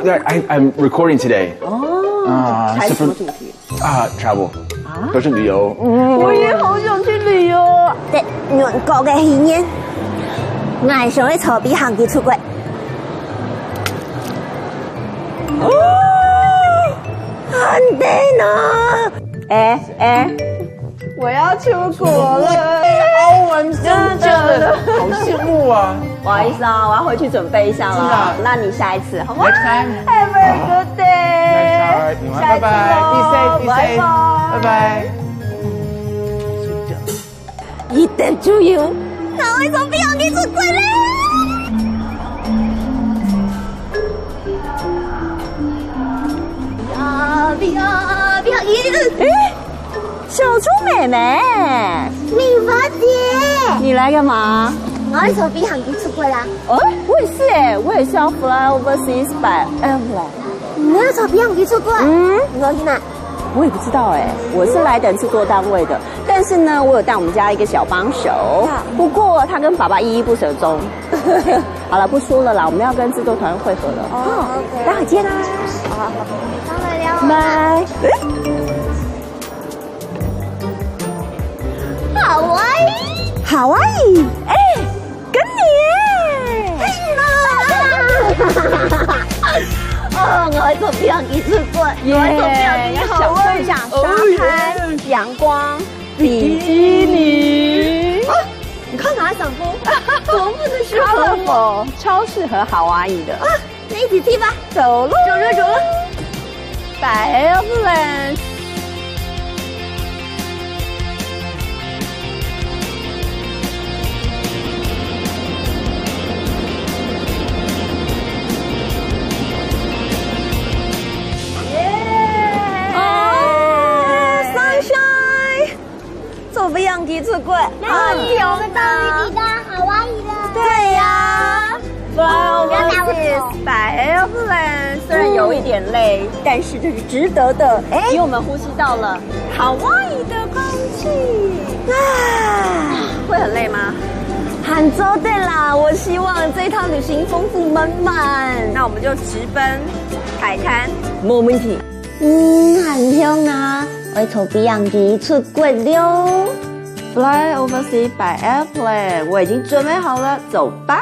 I'm recording today. 哦，采什么主题？Travel. 都是旅游。我也好想去旅游。在韓國嘅戲院，我係想去坐比行機出國。哦，很低呢！我要出国了。I'm so jealous，好羡慕啊！不好意思啊，我要回去准备一下了。那你下一次好吗 Next time. Have a good day. 拜拜 ，Be safe, be safe，拜拜。一定注意，我會從比行機出國咧。比行機，小猪妹妹，明華姐，你來幹嘛？我係坐比行機出國啦。哦，我也是哎，我也是要 fly overseas by airplane。你要坐比行機出國？你要去哪？我也不知道哎，我是来等制作单位的，但是呢，我有带我们家一个小帮手，不过他跟爸爸依依不舍踪。好了，不说了啦，我们要跟制作团会合了。哦，OK，待会见啦。好，当然了。拜。好啊！好啊，哎，跟你哎。哦，我會坐比行機出國，我會坐比行機享受一下沙灘、陽光、比基尼。你看哪長風，多麼的適合我，超適合夏威夷的。那一起去吧，走咯，走了。By airplane。坐比行機出國，那你我們終於抵達夏威夷了。對呀，Fly by airplane，雖然有一點累，但是這是值得的，因為我們呼吸到了夏威夷的空氣。會很累嗎？很做對啦，我希望這一趟旅行豐富滿滿。那我們就直奔海灘，冇問題。很香啊！我坐比行機出國了。 Fly overseas by airplane，我已經準備好了，走吧。